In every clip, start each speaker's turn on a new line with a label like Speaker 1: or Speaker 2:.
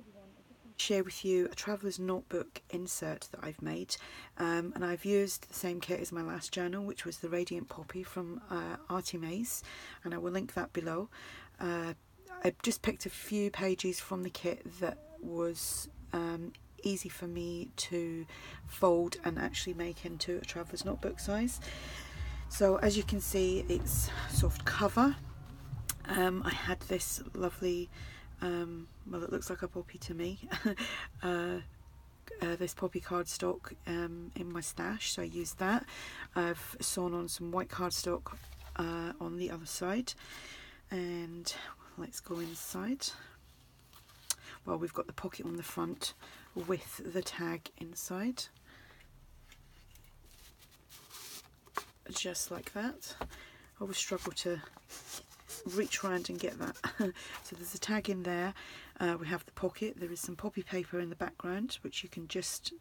Speaker 1: everyone, I just want to share with you a traveller's notebook insert that I've made, and I've used the same kit as my last journal, which was the Radiant Poppy from ARTYmaze, and I will link that below. I just picked a few pages from the kit that was easy for me to fold and actually make into a traveller's notebook size. So as you can see, it's soft cover. I had this lovely, well, it looks like a poppy to me, this poppy cardstock in my stash, so I used that. I've sewn on some white cardstock on the other side, and let's go inside. Well, we've got the pocket on the front with the tag inside, just like that. I always struggle to reach around and get that. So there's a tag in there. We have the pocket. There is some poppy paper in the background, which you can just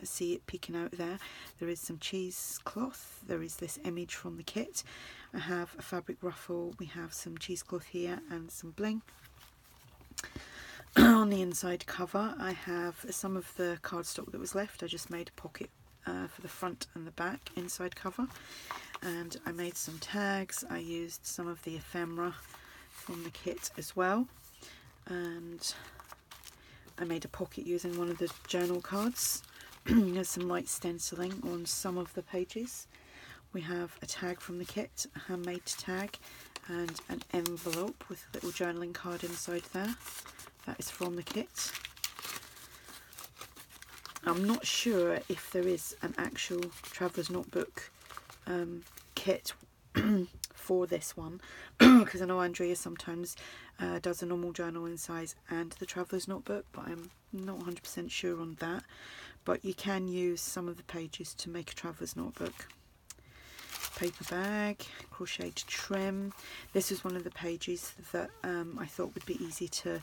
Speaker 1: see it peeking out there. There is some cheesecloth. There is this image from the kit. I have a fabric ruffle. We have some cheesecloth here and some bling. On the inside cover, I have some of the cardstock that was left. I just made a pocket for the front and the back inside cover, and I made some tags. I used some of the ephemera from the kit as well, and I made a pocket using one of the journal cards. There's some light stenciling on some of the pages. We have a tag from the kit, a handmade tag, and an envelope with a little journaling card inside there. That is from the kit. I'm not sure if there is an actual traveller's notebook kit for this one, because I know Andrea sometimes does a normal journal in size and the traveller's notebook, but I'm not 100% sure on that. But you can use some of the pages to make a traveller's notebook. Paper bag, crocheted trim. This is one of the pages that I thought would be easy to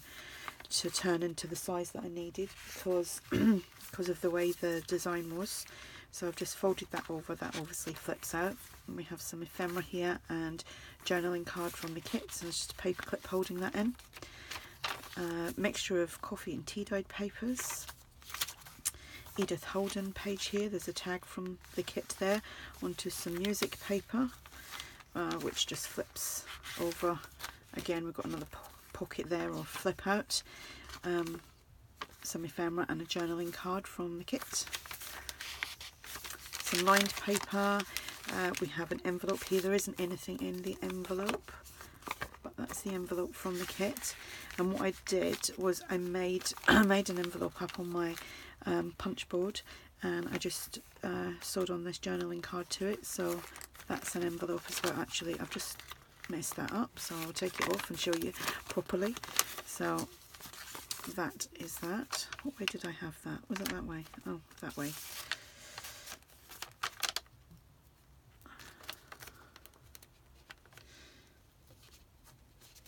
Speaker 1: turn into the size that I needed, because of the way the design was. So I've just folded that over. That obviously flips out, and we have some ephemera here and journaling card from the kit. So it's just a paper clip holding that in. Mixture of coffee and tea dyed papers. Edith Holden page here. There's a tag from the kit there onto some music paper, which just flips over. Again, we've got another pocket there, or flip out. Some ephemera and a journaling card from the kit. Some lined paper. We have an envelope here. There isn't anything in the envelope, but that's the envelope from the kit. And what I did was I made an envelope up on my punch board, and I just sewed on this journaling card to it. So that's an envelope as well. Actually, I've just messed that up, so I'll take it off and show you properly. So that is that. What way did I have that? Was it that way? Oh, that way.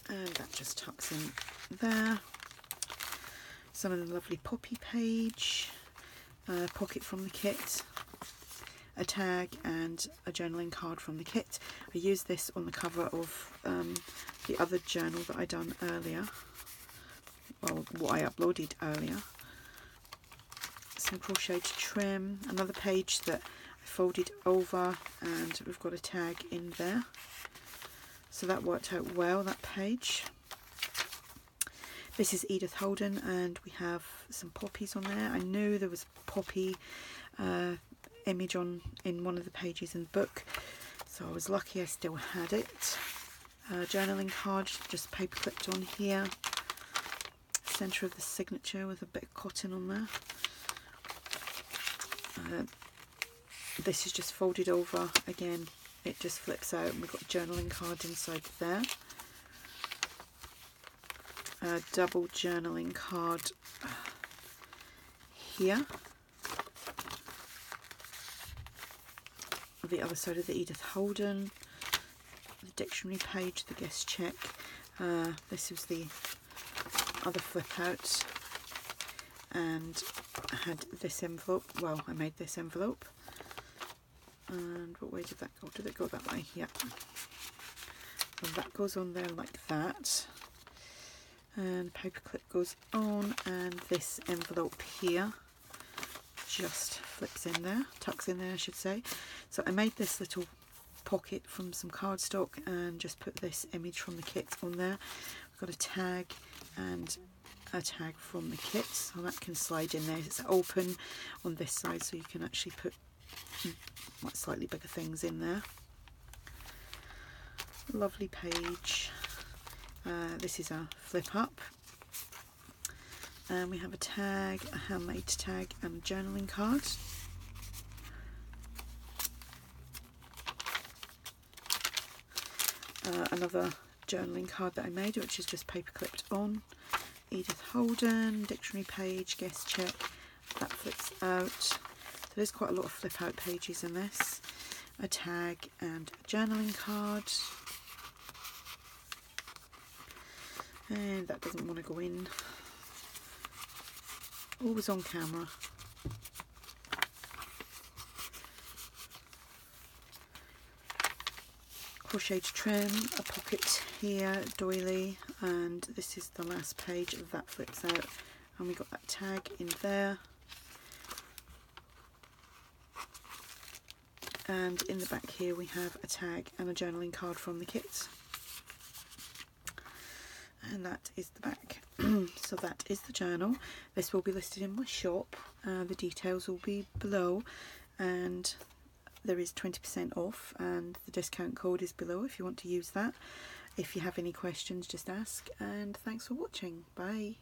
Speaker 1: And that just tucks in there. Some of the lovely poppy page, pocket from the kit, a tag and a journaling card from the kit. I used this on the cover of the other journal that I done earlier, well, what I uploaded earlier. Some crocheted trim, another page that I folded over, and we've got a tag in there. So that worked out well, that page. This is Edith Holden, and we have some poppies on there. I knew there was a poppy image in one of the pages in the book, so I was lucky I still had it. Journaling card, just paper clipped on here. Centre of the signature with a bit of cotton on there. This is just folded over. Again, it just flips out, and we've got a journaling card inside there. A double journaling card here. The other side of the Edith Holden, the dictionary page, the guest check. This was the other flip out, and I had this envelope. Well, I made this envelope. And what way did that go? Did it go that way? Yeah. So that goes on there like that. and paper clip goes on, and this envelope here just flips in there, tucks in there I should say. So I made this little pocket from some cardstock and just put this image from the kit on there. I've got a tag and a tag from the kit, so that can slide in there. It's open on this side, so you can actually put like slightly bigger things in there. Lovely page. This is a flip up, and we have a tag, a handmade tag, and a journaling card. Another journaling card that I made, which is just paper clipped on. Edith Holden, dictionary page, guest check, that flips out. So there's quite a lot of flip out pages in this. A tag and a journaling card. And that doesn't want to go in. Always on camera. Crochet to trim, a pocket here, doily, and this is the last page that flips out, and we got that tag in there. And in the back here we have a tag and a journaling card from the kit. And that is the back. So that is the journal. This will be listed in my shop. The details will be below, and there is 20% off, and the discount code is below if you want to use that. If you have any questions, just ask, and thanks for watching. Bye.